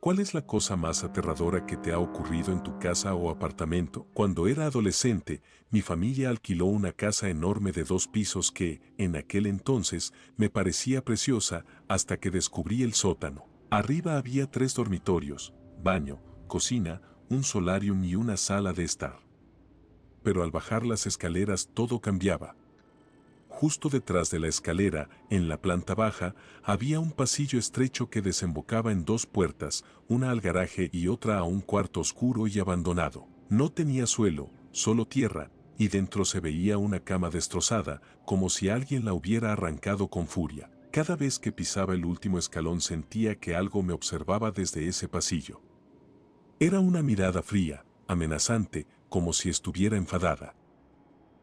¿Cuál es la cosa más aterradora que te ha ocurrido en tu casa o apartamento? Cuando era adolescente, mi familia alquiló una casa enorme de 2 pisos que, en aquel entonces, me parecía preciosa hasta que descubrí el sótano. Arriba había 3 dormitorios, baño, cocina, un solarium y una sala de estar. Pero al bajar las escaleras todo cambiaba. Justo detrás de la escalera, en la planta baja, había un pasillo estrecho que desembocaba en 2 puertas, una al garaje y otra a un cuarto oscuro y abandonado. No tenía suelo, solo tierra, y dentro se veía una cama destrozada, como si alguien la hubiera arrancado con furia. Cada vez que pisaba el último escalón sentía que algo me observaba desde ese pasillo. Era una mirada fría, amenazante, como si estuviera enfadada.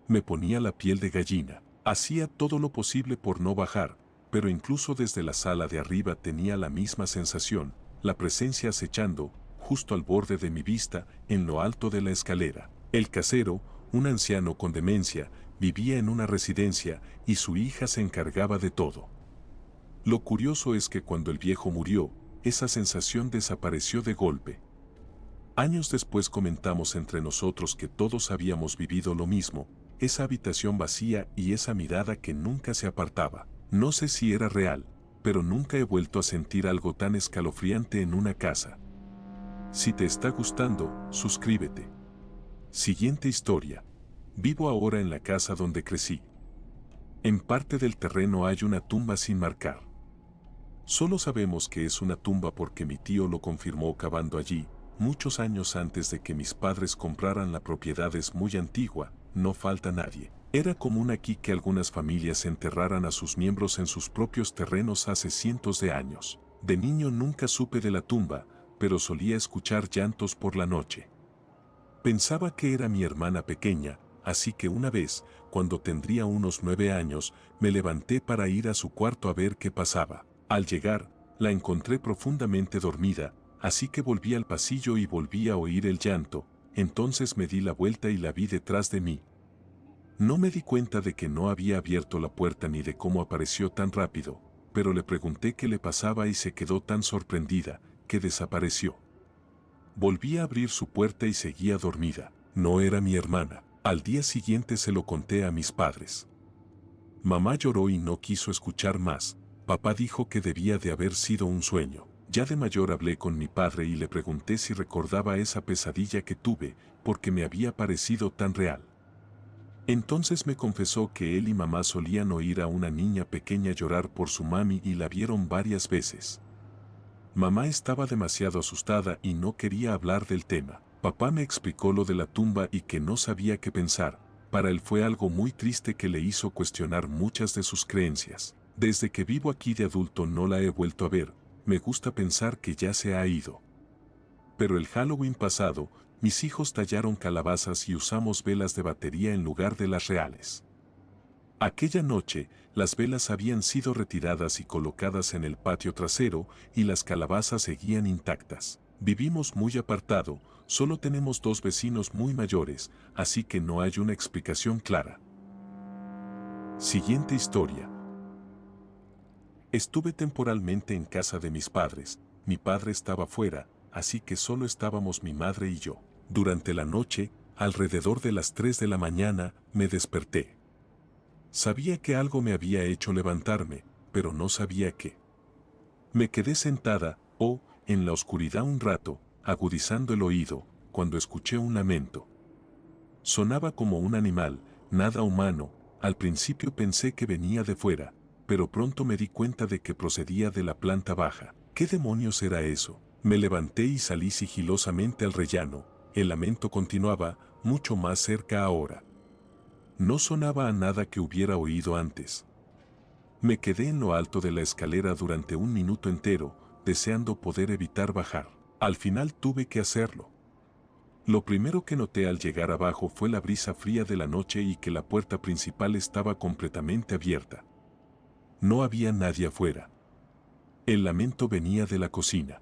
Me ponía la piel de gallina. Hacía todo lo posible por no bajar, pero incluso desde la sala de arriba tenía la misma sensación, la presencia acechando, justo al borde de mi vista, en lo alto de la escalera. El casero, un anciano con demencia, vivía en una residencia y su hija se encargaba de todo. Lo curioso es que cuando el viejo murió, esa sensación desapareció de golpe. Años después comentamos entre nosotros que todos habíamos vivido lo mismo, esa habitación vacía y esa mirada que nunca se apartaba. No sé si era real, pero nunca he vuelto a sentir algo tan escalofriante en una casa. Si te está gustando, suscríbete. Siguiente historia. Vivo ahora en la casa donde crecí. En parte del terreno hay una tumba sin marcar. Solo sabemos que es una tumba porque mi tío lo confirmó cavando allí, muchos años antes de que mis padres compraran la propiedad. Es muy antigua, no falta nadie. Era común aquí que algunas familias enterraran a sus miembros en sus propios terrenos hace cientos de años. De niño nunca supe de la tumba, pero solía escuchar llantos por la noche. Pensaba que era mi hermana pequeña, así que una vez, cuando tendría unos 9 años, me levanté para ir a su cuarto a ver qué pasaba. Al llegar, la encontré profundamente dormida, así que volví al pasillo y volví a oír el llanto. Entonces me di la vuelta y la vi detrás de mí. No me di cuenta de que no había abierto la puerta ni de cómo apareció tan rápido, pero le pregunté qué le pasaba y se quedó tan sorprendida, que desapareció. Volví a abrir su puerta y seguía dormida. No era mi hermana. Al día siguiente se lo conté a mis padres. Mamá lloró y no quiso escuchar más. Papá dijo que debía de haber sido un sueño. Ya de mayor hablé con mi padre y le pregunté si recordaba esa pesadilla que tuve, porque me había parecido tan real. Entonces me confesó que él y mamá solían oír a una niña pequeña llorar por su mami y la vieron varias veces. Mamá estaba demasiado asustada y no quería hablar del tema. Papá me explicó lo de la tumba y que no sabía qué pensar. Para él fue algo muy triste que le hizo cuestionar muchas de sus creencias. Desde que vivo aquí de adulto no la he vuelto a ver. Me gusta pensar que ya se ha ido. Pero el Halloween pasado, mis hijos tallaron calabazas y usamos velas de batería en lugar de las reales. Aquella noche, las velas habían sido retiradas y colocadas en el patio trasero y las calabazas seguían intactas. Vivimos muy apartado, solo tenemos 2 vecinos muy mayores, así que no hay una explicación clara. Siguiente historia. Estuve temporalmente en casa de mis padres. Mi padre estaba fuera, así que solo estábamos mi madre y yo. Durante la noche, alrededor de las 3 de la mañana, me desperté. Sabía que algo me había hecho levantarme, pero no sabía qué. Me quedé sentada, en la oscuridad un rato, agudizando el oído, cuando escuché un lamento. Sonaba como un animal, nada humano. Al principio pensé que venía de fuera, pero pronto me di cuenta de que procedía de la planta baja. ¿Qué demonios era eso? Me levanté y salí sigilosamente al rellano. El lamento continuaba, mucho más cerca ahora. No sonaba a nada que hubiera oído antes. Me quedé en lo alto de la escalera durante un minuto entero, deseando poder evitar bajar. Al final tuve que hacerlo. Lo primero que noté al llegar abajo fue la brisa fría de la noche y que la puerta principal estaba completamente abierta. No había nadie afuera. El lamento venía de la cocina.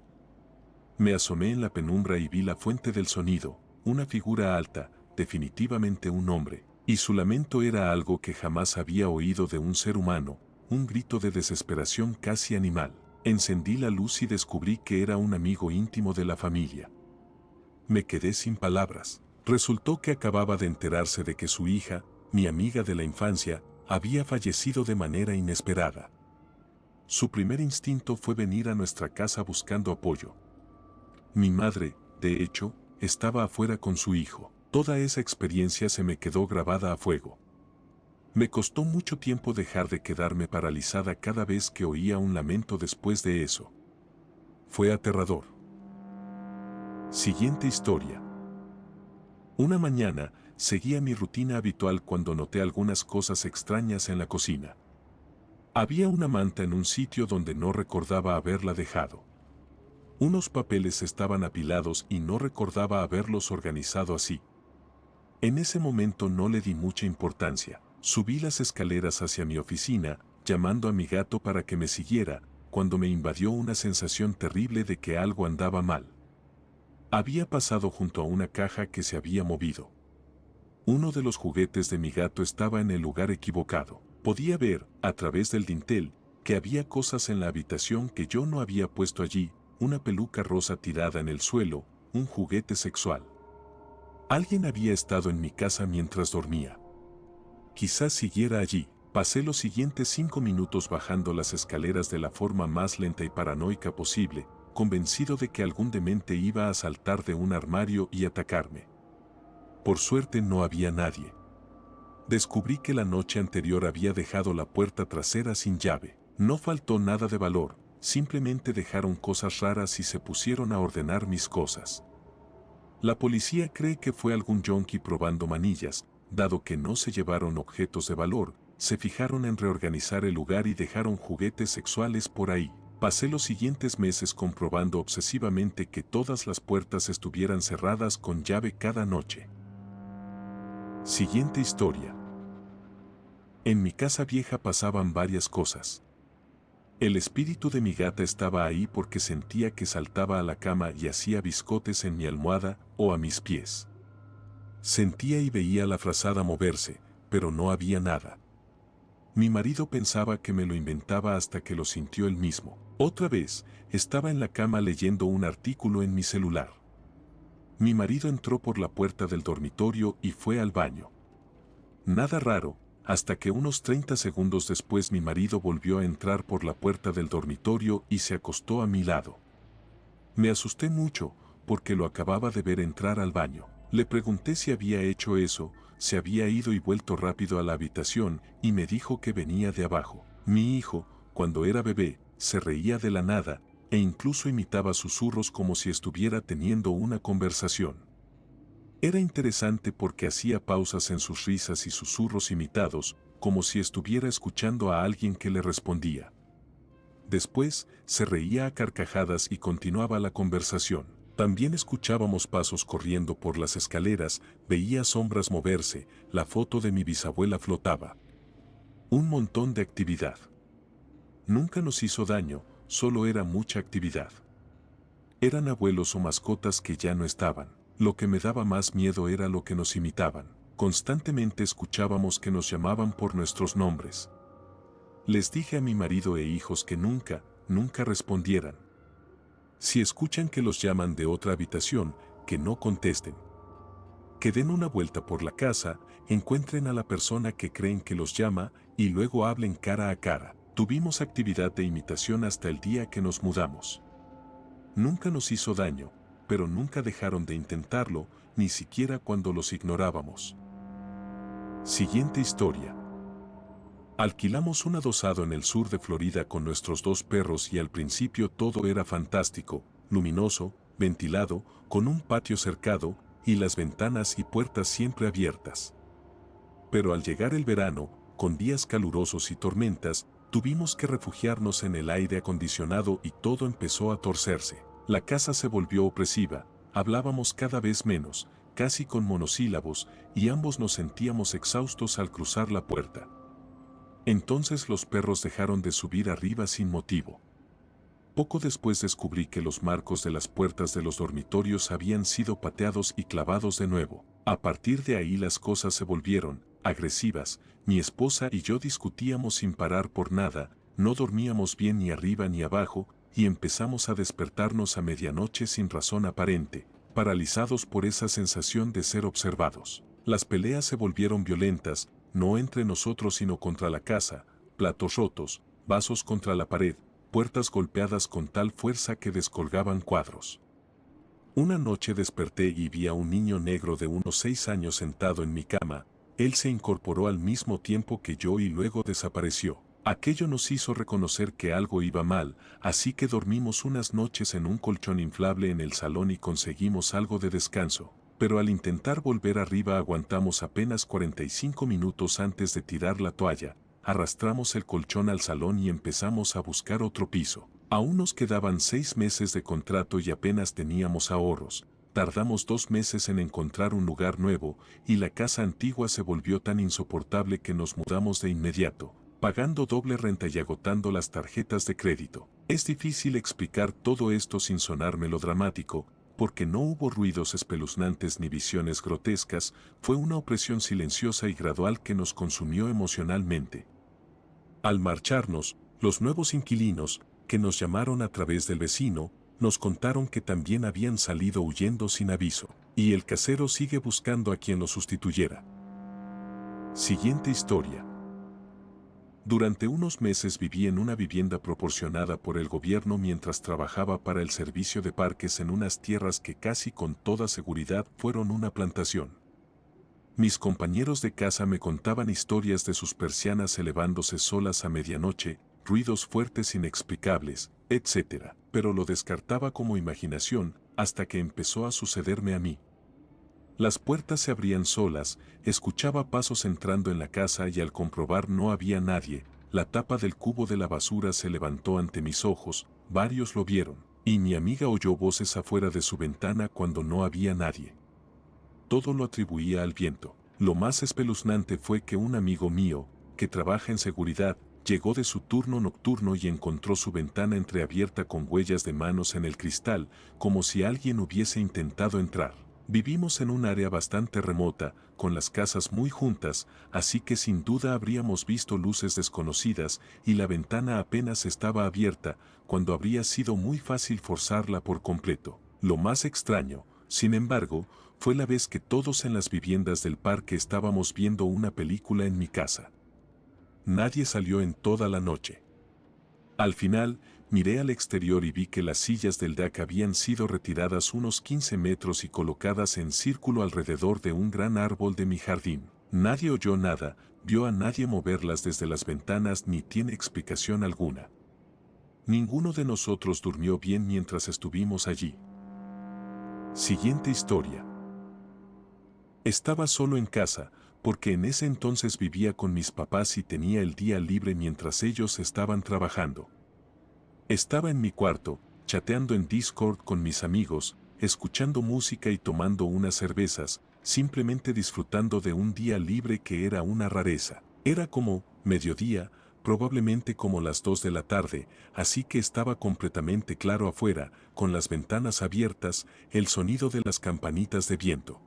Me asomé en la penumbra y vi la fuente del sonido, una figura alta, definitivamente un hombre, y su lamento era algo que jamás había oído de un ser humano, un grito de desesperación casi animal. Encendí la luz y descubrí que era un amigo íntimo de la familia. Me quedé sin palabras. Resultó que acababa de enterarse de que su hija, mi amiga de la infancia, había fallecido de manera inesperada. Su primer instinto fue venir a nuestra casa buscando apoyo. Mi madre, de hecho, estaba afuera con su hijo. Toda esa experiencia se me quedó grabada a fuego. Me costó mucho tiempo dejar de quedarme paralizada cada vez que oía un lamento después de eso. Fue aterrador. Siguiente historia. Una mañana, seguía mi rutina habitual cuando noté algunas cosas extrañas en la cocina. Había una manta en un sitio donde no recordaba haberla dejado. Unos papeles estaban apilados y no recordaba haberlos organizado así. En ese momento no le di mucha importancia. Subí las escaleras hacia mi oficina, llamando a mi gato para que me siguiera, cuando me invadió una sensación terrible de que algo andaba mal. Había pasado junto a una caja que se había movido. Uno de los juguetes de mi gato estaba en el lugar equivocado. Podía ver, a través del dintel, que había cosas en la habitación que yo no había puesto allí, una peluca rosa tirada en el suelo, un juguete sexual. Alguien había estado en mi casa mientras dormía. Quizás siguiera allí. Pasé los siguientes 5 minutos bajando las escaleras de la forma más lenta y paranoica posible, convencido de que algún demente iba a saltar de un armario y atacarme. Por suerte no había nadie. Descubrí que la noche anterior había dejado la puerta trasera sin llave. No faltó nada de valor, simplemente dejaron cosas raras y se pusieron a ordenar mis cosas. La policía cree que fue algún yonki probando manillas, dado que no se llevaron objetos de valor, se fijaron en reorganizar el lugar y dejaron juguetes sexuales por ahí. Pasé los siguientes meses comprobando obsesivamente que todas las puertas estuvieran cerradas con llave cada noche. Siguiente historia. En mi casa vieja pasaban varias cosas. El espíritu de mi gata estaba ahí porque sentía que saltaba a la cama y hacía biscotes en mi almohada o a mis pies. Sentía y veía la frazada moverse, pero no había nada. Mi marido pensaba que me lo inventaba hasta que lo sintió él mismo. Otra vez, estaba en la cama leyendo un artículo en mi celular. Mi marido entró por la puerta del dormitorio y fue al baño. Nada raro, hasta que unos 30 segundos después mi marido volvió a entrar por la puerta del dormitorio y se acostó a mi lado. Me asusté mucho, porque lo acababa de ver entrar al baño. Le pregunté si había hecho eso, se había ido y vuelto rápido a la habitación y me dijo que venía de abajo. Mi hijo, cuando era bebé, se reía de la nada e incluso imitaba susurros como si estuviera teniendo una conversación. Era interesante porque hacía pausas en sus risas y susurros imitados, como si estuviera escuchando a alguien que le respondía. Después, se reía a carcajadas y continuaba la conversación. También escuchábamos pasos corriendo por las escaleras, veía sombras moverse, la foto de mi bisabuela flotaba. Un montón de actividad. Nunca nos hizo daño, solo era mucha actividad. Eran abuelos o mascotas que ya no estaban. Lo que me daba más miedo era lo que nos imitaban. Constantemente escuchábamos que nos llamaban por nuestros nombres. Les dije a mi marido e hijos que nunca respondieran. Si escuchan que los llaman de otra habitación, que no contesten. Que den una vuelta por la casa, encuentren a la persona que creen que los llama y luego hablen cara a cara. Tuvimos actividad de imitación hasta el día que nos mudamos. Nunca nos hizo daño, pero nunca dejaron de intentarlo, ni siquiera cuando los ignorábamos. Siguiente historia. Alquilamos un adosado en el sur de Florida con nuestros 2 perros y al principio todo era fantástico, luminoso, ventilado, con un patio cercado y las ventanas y puertas siempre abiertas. Pero al llegar el verano, con días calurosos y tormentas, tuvimos que refugiarnos en el aire acondicionado y todo empezó a torcerse. La casa se volvió opresiva, hablábamos cada vez menos, casi con monosílabos, y ambos nos sentíamos exhaustos al cruzar la puerta. Entonces los perros dejaron de subir arriba sin motivo. Poco después descubrí que los marcos de las puertas de los dormitorios habían sido pateados y clavados de nuevo. A partir de ahí las cosas se volvieron agresivas, mi esposa y yo discutíamos sin parar por nada, no dormíamos bien ni arriba ni abajo, y empezamos a despertarnos a medianoche sin razón aparente, paralizados por esa sensación de ser observados. Las peleas se volvieron violentas, no entre nosotros sino contra la casa, platos rotos, vasos contra la pared, puertas golpeadas con tal fuerza que descolgaban cuadros. Una noche desperté y vi a un niño negro de unos 6 años sentado en mi cama. Él se incorporó al mismo tiempo que yo y luego desapareció. Aquello nos hizo reconocer que algo iba mal, así que dormimos unas noches en un colchón inflable en el salón y conseguimos algo de descanso. Pero al intentar volver arriba aguantamos apenas 45 minutos antes de tirar la toalla. Arrastramos el colchón al salón y empezamos a buscar otro piso. Aún nos quedaban 6 meses de contrato y apenas teníamos ahorros. Tardamos 2 meses en encontrar un lugar nuevo y la casa antigua se volvió tan insoportable que nos mudamos de inmediato, pagando doble renta y agotando las tarjetas de crédito. Es difícil explicar todo esto sin sonar melodramático, porque no hubo ruidos espeluznantes ni visiones grotescas, fue una opresión silenciosa y gradual que nos consumió emocionalmente. Al marcharnos, los nuevos inquilinos, que nos llamaron a través del vecino, nos contaron que también habían salido huyendo sin aviso, y el casero sigue buscando a quien lo sustituyera. Siguiente historia. Durante unos meses viví en una vivienda proporcionada por el gobierno mientras trabajaba para el servicio de parques en unas tierras que casi con toda seguridad fueron una plantación. Mis compañeros de casa me contaban historias de sus persianas elevándose solas a medianoche, ruidos fuertes inexplicables, etc. Pero lo descartaba como imaginación hasta que empezó a sucederme a mí. Las puertas se abrían solas, escuchaba pasos entrando en la casa y al comprobar no había nadie, la tapa del cubo de la basura se levantó ante mis ojos, varios lo vieron, y mi amiga oyó voces afuera de su ventana cuando no había nadie. Todo lo atribuía al viento. Lo más espeluznante fue que un amigo mío, que trabaja en seguridad, llegó de su turno nocturno y encontró su ventana entreabierta con huellas de manos en el cristal, como si alguien hubiese intentado entrar. Vivimos en un área bastante remota, con las casas muy juntas, así que sin duda habríamos visto luces desconocidas y la ventana apenas estaba abierta, cuando habría sido muy fácil forzarla por completo. Lo más extraño, sin embargo, fue la vez que todos en las viviendas del parque estábamos viendo una película en mi casa. Nadie salió en toda la noche. Al final, miré al exterior y vi que las sillas del deck habían sido retiradas unos 15 metros y colocadas en círculo alrededor de un gran árbol de mi jardín. Nadie oyó nada, vio a nadie moverlas desde las ventanas ni tiene explicación alguna. Ninguno de nosotros durmió bien mientras estuvimos allí. Siguiente historia. Estaba solo en casa, porque en ese entonces vivía con mis papás y tenía el día libre mientras ellos estaban trabajando. Estaba en mi cuarto, chateando en Discord con mis amigos, escuchando música y tomando unas cervezas, simplemente disfrutando de un día libre que era una rareza. Era como mediodía, probablemente como las 2 de la tarde, así que estaba completamente claro afuera, con las ventanas abiertas, el sonido de las campanitas de viento.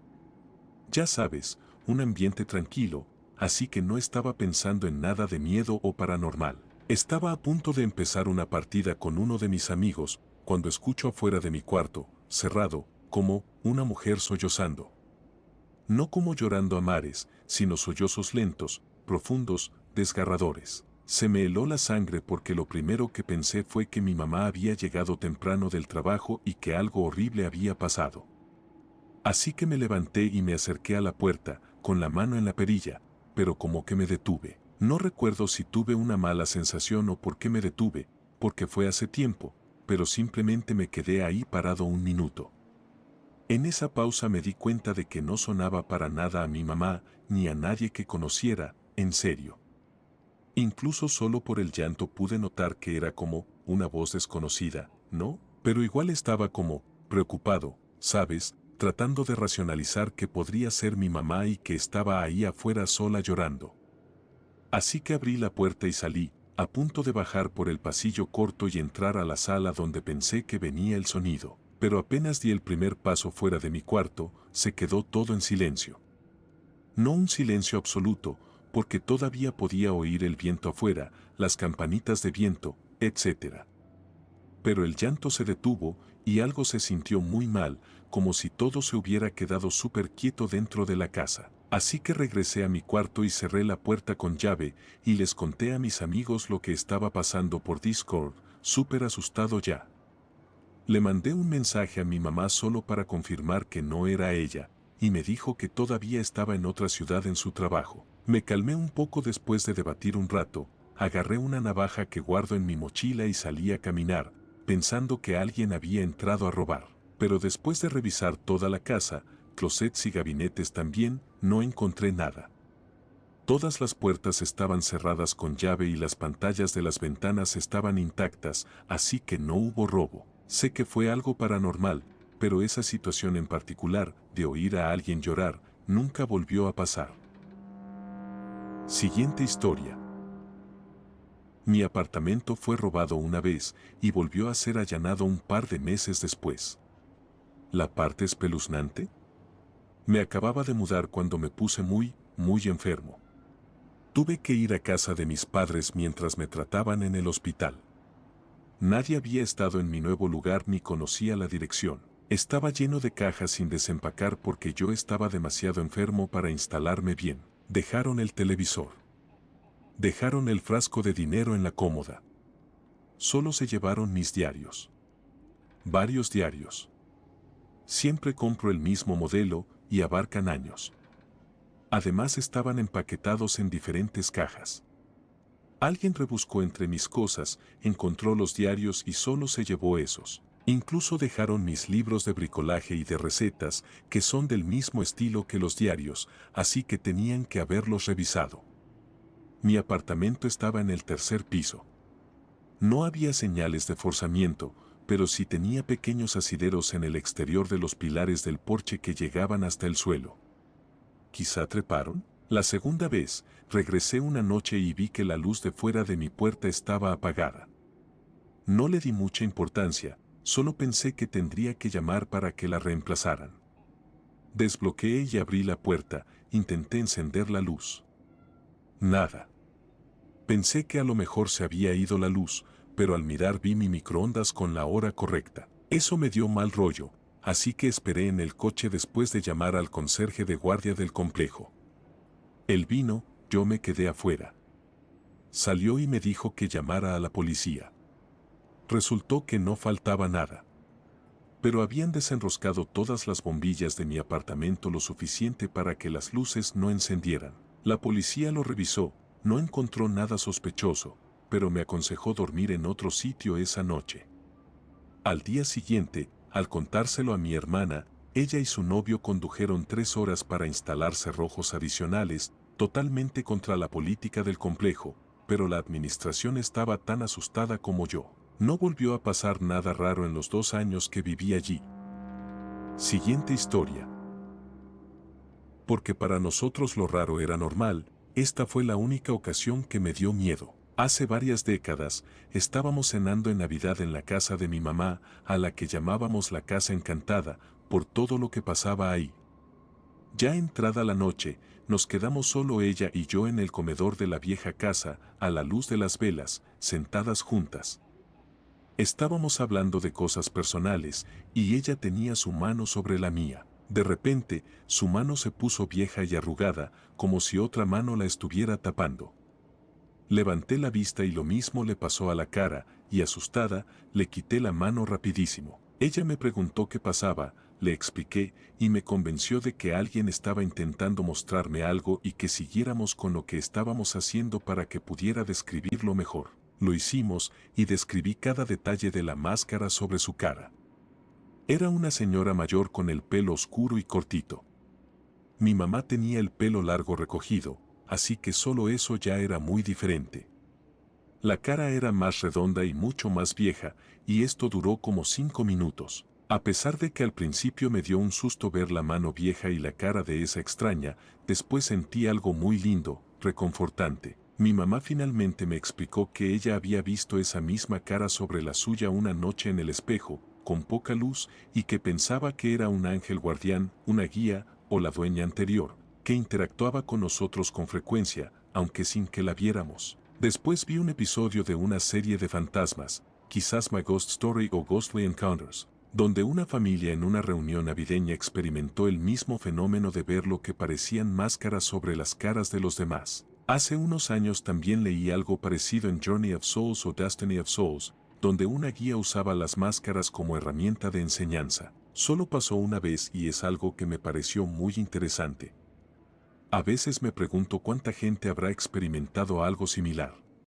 Ya sabes, un ambiente tranquilo, así que no estaba pensando en nada de miedo o paranormal. Estaba a punto de empezar una partida con uno de mis amigos, cuando escucho afuera de mi cuarto, cerrado, como una mujer sollozando. No como llorando a mares, sino sollozos lentos, profundos, desgarradores. Se me heló la sangre porque lo primero que pensé fue que mi mamá había llegado temprano del trabajo y que algo horrible había pasado. Así que me levanté y me acerqué a la puerta, con la mano en la perilla, pero como que me detuve. No recuerdo si tuve una mala sensación o por qué me detuve, porque fue hace tiempo, pero simplemente me quedé ahí parado un minuto. En esa pausa me di cuenta de que no sonaba para nada a mi mamá, ni a nadie que conociera, en serio. Incluso solo por el llanto pude notar que era como una voz desconocida, ¿no? Pero igual estaba como preocupado, ¿sabes? Tratando de racionalizar que podría ser mi mamá y que estaba ahí afuera sola llorando. Así que abrí la puerta y salí, a punto de bajar por el pasillo corto y entrar a la sala donde pensé que venía el sonido. Pero apenas di el primer paso fuera de mi cuarto, se quedó todo en silencio. No un silencio absoluto, porque todavía podía oír el viento afuera, las campanitas de viento, etc. Pero el llanto se detuvo y algo se sintió muy mal, como si todo se hubiera quedado súper quieto dentro de la casa. Así que regresé a mi cuarto y cerré la puerta con llave y les conté a mis amigos lo que estaba pasando por Discord, súper asustado ya. Le mandé un mensaje a mi mamá solo para confirmar que no era ella, y me dijo que todavía estaba en otra ciudad en su trabajo. Me calmé un poco después de debatir un rato, agarré una navaja que guardo en mi mochila y salí a caminar, pensando que alguien había entrado a robar. Pero después de revisar toda la casa, closets y gabinetes también, no encontré nada. Todas las puertas estaban cerradas con llave y las pantallas de las ventanas estaban intactas, así que no hubo robo. Sé que fue algo paranormal, pero esa situación en particular, de oír a alguien llorar, nunca volvió a pasar. Siguiente historia. Mi apartamento fue robado una vez y volvió a ser allanado un par de meses después. ¿La parte espeluznante? Me acababa de mudar cuando me puse muy enfermo. Tuve que ir a casa de mis padres mientras me trataban en el hospital. Nadie había estado en mi nuevo lugar ni conocía la dirección. Estaba lleno de cajas sin desempacar porque yo estaba demasiado enfermo para instalarme bien. Dejaron el televisor. Dejaron el frasco de dinero en la cómoda. Solo se llevaron mis diarios. Varios diarios. Siempre compro el mismo modelo y abarcan años. Además estaban empaquetados en diferentes cajas. Alguien rebuscó entre mis cosas, encontró los diarios y solo se llevó esos. Incluso dejaron mis libros de bricolaje y de recetas, que son del mismo estilo que los diarios, así que tenían que haberlos revisado. Mi apartamento estaba en el tercer piso. No había señales de forzamiento, pero sí tenía pequeños asideros en el exterior de los pilares del porche que llegaban hasta el suelo. ¿Quizá treparon? La segunda vez, regresé una noche y vi que la luz de fuera de mi puerta estaba apagada. No le di mucha importancia, solo pensé que tendría que llamar para que la reemplazaran. Desbloqueé y abrí la puerta, intenté encender la luz. Nada. Pensé que a lo mejor se había ido la luz, pero al mirar vi mi microondas con la hora correcta. Eso me dio mal rollo, así que esperé en el coche después de llamar al conserje de guardia del complejo. Él vino, yo me quedé afuera. Salió y me dijo que llamara a la policía. Resultó que no faltaba nada. Pero habían desenroscado todas las bombillas de mi apartamento lo suficiente para que las luces no encendieran. La policía lo revisó, no encontró nada sospechoso, pero me aconsejó dormir en otro sitio esa noche. Al día siguiente, al contárselo a mi hermana, ella y su novio condujeron 3 horas para instalar cerrojos adicionales, totalmente contra la política del complejo, pero la administración estaba tan asustada como yo. No volvió a pasar nada raro en los 2 años que viví allí. Siguiente historia. Porque para nosotros lo raro era normal, esta fue la única ocasión que me dio miedo. Hace varias décadas, estábamos cenando en Navidad en la casa de mi mamá, a la que llamábamos la Casa Encantada, por todo lo que pasaba ahí. Ya entrada la noche, nos quedamos solo ella y yo en el comedor de la vieja casa, a la luz de las velas, sentadas juntas. Estábamos hablando de cosas personales, y ella tenía su mano sobre la mía. De repente, su mano se puso vieja y arrugada, como si otra mano la estuviera tapando. Levanté la vista y lo mismo le pasó a la cara, y asustada, le quité la mano rapidísimo. Ella me preguntó qué pasaba, le expliqué, y me convenció de que alguien estaba intentando mostrarme algo y que siguiéramos con lo que estábamos haciendo para que pudiera describirlo mejor. Lo hicimos, y describí cada detalle de la máscara sobre su cara. Era una señora mayor con el pelo oscuro y cortito. Mi mamá tenía el pelo largo recogido, así que solo eso ya era muy diferente. La cara era más redonda y mucho más vieja, y esto duró como 5 minutos. A pesar de que al principio me dio un susto ver la mano vieja y la cara de esa extraña, después sentí algo muy lindo, reconfortante. Mi mamá finalmente me explicó que ella había visto esa misma cara sobre la suya una noche en el espejo, con poca luz, y que pensaba que era un ángel guardián, una guía, o la dueña anterior, que interactuaba con nosotros con frecuencia, aunque sin que la viéramos. Después vi un episodio de una serie de fantasmas, quizás My Ghost Story o Ghostly Encounters, donde una familia en una reunión navideña experimentó el mismo fenómeno de ver lo que parecían máscaras sobre las caras de los demás. Hace unos años también leí algo parecido en Journey of Souls o Destiny of Souls, donde una guía usaba las máscaras como herramienta de enseñanza. Solo pasó una vez y es algo que me pareció muy interesante. A veces me pregunto cuánta gente habrá experimentado algo similar.